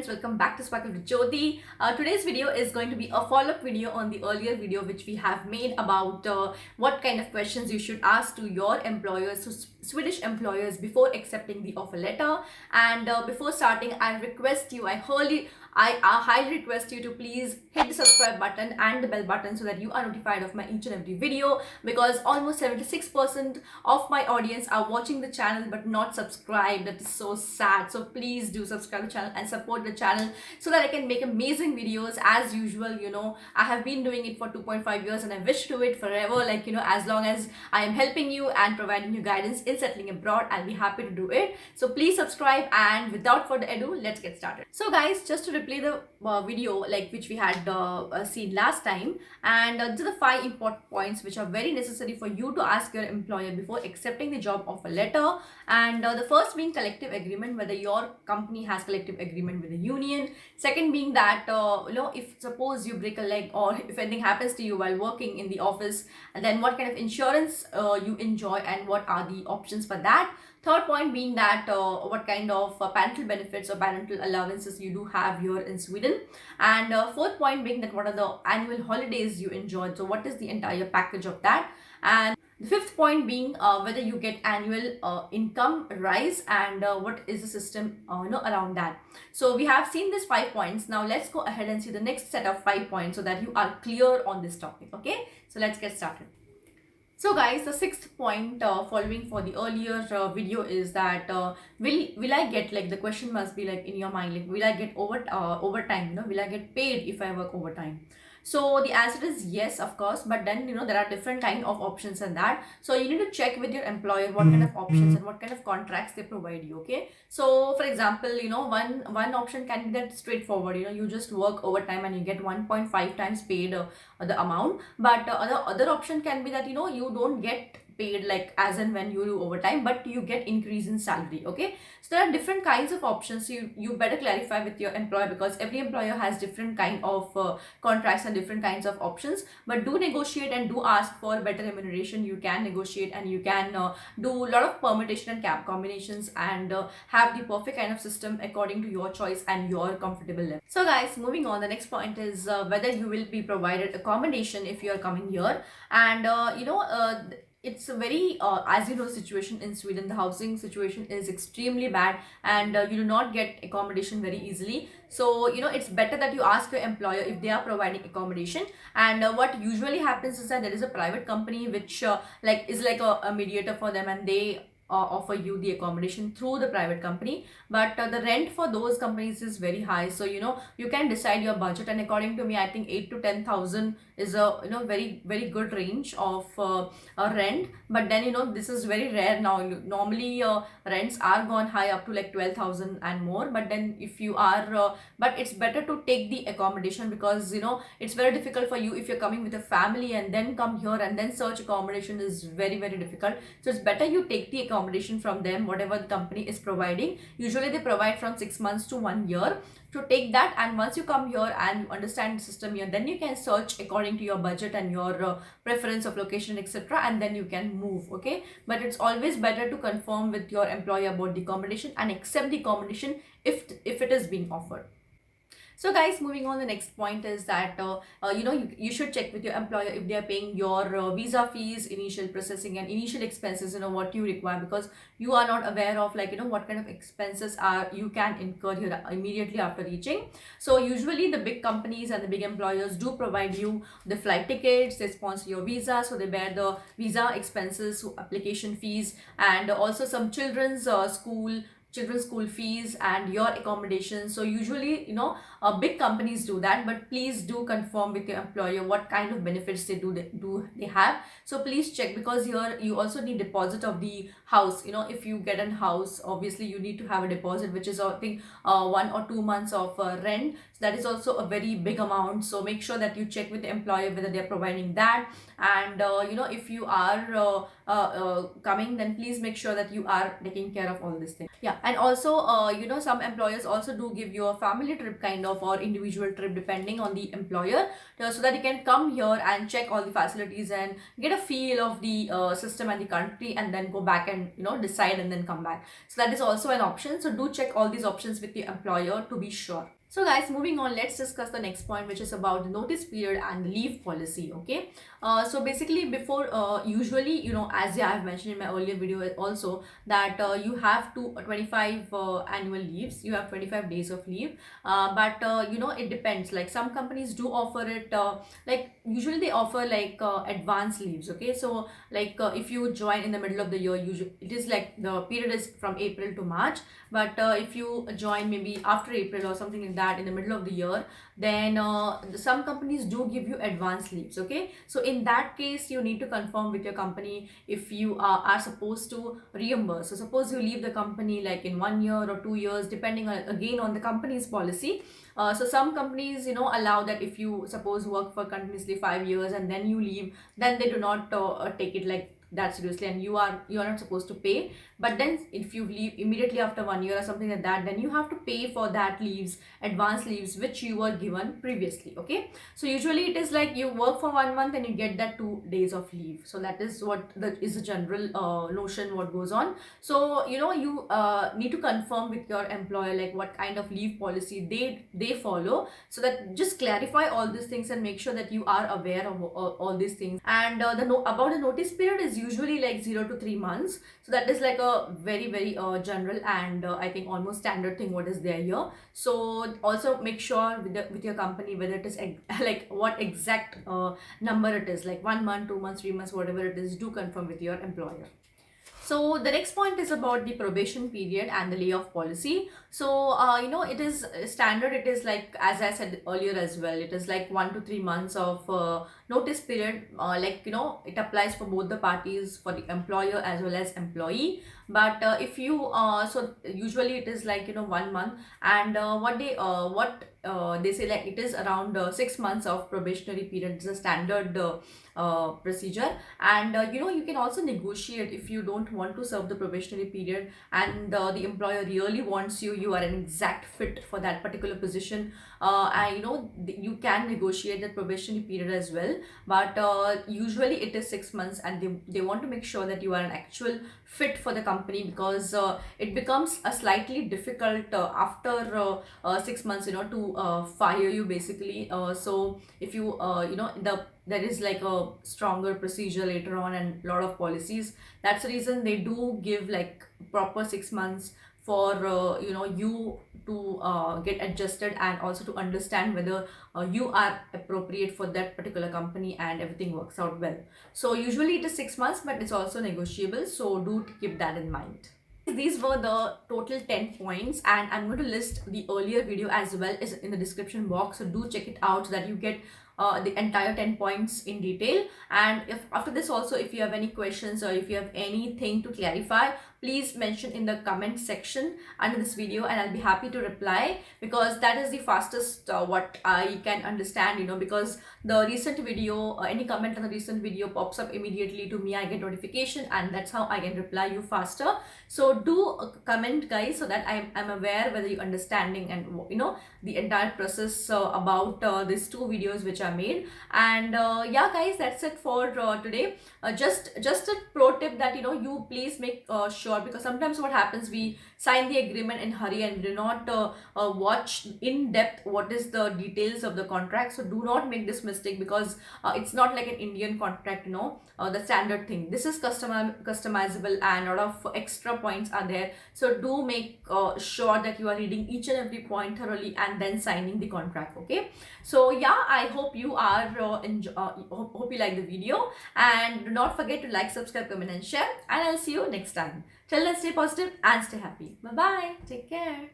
welcome back to Sparkle with Jyoti. Today's video is going to be a follow-up video on the earlier video which we have made about what kind of questions you should ask to your employers, so Swedish employers, before accepting the offer letter. And before starting, I highly request you to please hit the subscribe button and the bell button so that you are notified of my each and every video, because almost 76% of my audience are watching the channel but not subscribed. That is so sad. So please do subscribe to the channel and support the channel so that I can make amazing videos as usual. I have been doing it for 2.5 years and I wish to do it forever. As long as I am helping you and providing you guidance in settling abroad, I'll be happy to do it. So please subscribe, and without further ado, let's get started. So guys, just to replay the video which we had seen last time, and these are the 5 important points which are very necessary for you to ask your employer before accepting the job offer letter. And the first being collective agreement, whether your company has collective agreement with the union. Second being that if suppose you break a leg or if anything happens to you while working in the office, and then what kind of insurance you enjoy and what are the options for that. Third point being that what kind of parental benefits or parental allowances you do have here in Sweden. And fourth point being that what are the annual holidays you enjoy, so what is the entire package of that. And the fifth point being whether you get annual income rise, and what is the system around that. So we have seen these 5 points. Now let's go ahead and see the next set of 5 points so that you are clear on this topic. Okay, so let's get started. So guys, the sixth point following for the earlier video is that will I get, the question must be in your mind, will I get overtime, will I get paid if I work overtime? So the answer is yes, of course, but then there are different kind of options in that. So you need to check with your employer what kind of options and what kind of contracts they provide you. Okay, so for example, one option can be that straightforward, you just work overtime and you get 1.5 times paid the amount. But other option can be that you don't get paid as and when you do overtime, but you get increase in salary. Okay, so there are different kinds of options. So you better clarify with your employer, because every employer has different kind of contracts and different kinds of options. But do negotiate and do ask for better remuneration. You can negotiate and you can do a lot of permutation and cap combinations, and have the perfect kind of system according to your choice and your comfortable level. So guys, moving on, the next point is whether you will be provided accommodation if you are coming here. And it's a very as you know, situation in Sweden, the housing situation is extremely bad, and you do not get accommodation very easily. So it's better that you ask your employer if they are providing accommodation. And what usually happens is that there is a private company which is like a mediator for them, and they offer you the accommodation through the private company. But the rent for those companies is very high, so you can decide your budget. And according to me, I think 8 to 10,000 is a very very good range of rent. But then this is very rare now. Normally rents are gone high up to 12,000 and more. But then if you are but it's better to take the accommodation, because it's very difficult for you if you're coming with a family and then come here and then search accommodation is very very difficult. So it's better you take the accommodation from them, whatever the company is providing. Usually they provide from 6 months to 1 year to take that. And once you come here and you understand the system here, then you can search according to your budget and your preference of location, etc., and then you can move. Okay, but it's always better to confirm with your employer about the accommodation and accept the accommodation if it is being offered. So guys, moving on, the next point is that you should check with your employer if they are paying your visa fees, initial processing and initial expenses, what you require, because you are not aware of what kind of expenses are you can incur here immediately after reaching. So usually the big companies and the big employers do provide you the flight tickets, they sponsor your visa, so they bear the visa expenses, application fees, and also some children's school fees and your accommodation. So usually big companies do that, but please do confirm with your employer what kind of benefits they have. So please check, because here you also need deposit of the house. If you get a house, obviously you need to have a deposit, which is I think 1 or 2 months of rent. So that is also a very big amount. So make sure that you check with the employer whether they are providing that. And if you are coming, then please make sure that you are taking care of all these things. Yeah, and also some employers also do give you a family trip kind of, or individual trip depending on the employer, so that you can come here and check all the facilities and get a feel of the system and the country, and then go back and decide and then come back. So that is also an option. So do check all these options with the employer to be sure. So guys, moving on, let's discuss the next point, which is about the notice period and leave policy. Okay. So basically, before usually, as I have mentioned in my earlier video also, that you have 25 annual leaves. You have 25 days of leave. But it depends. Like some companies do offer it. Like usually they offer like advance leaves. Okay. So like if you join in the middle of the year, usually it is like the period is from April to March. But if you join maybe after April or something like that in the middle of the year, then some companies do give you advance leaves. Okay, so in that case you need to confirm with your company if you are supposed to reimburse. So suppose you leave the company like in 1 year or 2 years, depending on again on the company's policy. So some companies allow that if you suppose work for continuously 5 years and then you leave, then they do not take it like that seriously, and you are not supposed to pay. But then if you leave immediately after 1 year or something like that, then you have to pay for that leaves, advance leaves, which you were given previously. Okay, so usually it is like you work for 1 month and you get that 2 days of leave. So that is what is the general notion what goes on. So you need to confirm with your employer like what kind of leave policy they follow, so that just clarify all these things and make sure that you are aware of all these things. And about the notice period is usually like 0 to 3 months. So that is like a very general and I think almost standard thing what is there here. So also make sure with your company whether it is like what exact number it is, like 1 month, 2 months, 3 months, whatever it is. Do confirm with your employer. So the next point is about the probation period and the layoff policy. So it is standard. It is like, as I said earlier as well, it is like 1 to 3 months of notice period. Like it applies for both the parties, for the employer as well as employee. But if you so usually it is like 1 month. And what they say, like it is around 6 months of probationary period. It's a standard procedure. And you can also negotiate if you don't want to serve the probationary period, and the employer really wants you are an exact fit for that particular position. And you can negotiate the probationary period as well. But usually it is 6 months, and they want to make sure that you are an actual fit for the company, because it becomes a slightly difficult after 6 months to fire you basically. So if you there is like a stronger procedure later on and a lot of policies. That's the reason they do give like proper 6 months for you to get adjusted, and also to understand whether you are appropriate for that particular company and everything works out well. So usually it is 6 months, but it's also negotiable, so do keep that in mind. These were the total 10 points, and I'm going to list the earlier video as well as in the description box, so do check it out so that you get the entire 10 points in detail. And if after this also, if you have any questions or if you have anything to clarify, please mention in the comment section under this video, and I'll be happy to reply, because that is the fastest what I can understand, because the recent video, any comment on the recent video pops up immediately to me. I get notification, and that's how I can reply you faster. So do comment guys, so that I'm aware whether you're understanding and the entire process about these two videos which are made. And yeah guys, that's it for today. Just a pro tip that you please make sure, because sometimes what happens, we sign the agreement in hurry and do not watch in depth what is the details of the contract. So do not make this mistake, because it's not like an Indian contract, the standard thing. This is customizable, and a lot of extra points are there. So do make sure that you are reading each and every point thoroughly and then signing the contract. Okay, so yeah, I hope you are hope you like the video, and do not forget to like, subscribe, comment and share, and I'll see you next time. Till then, stay positive and stay happy. Bye bye, take care.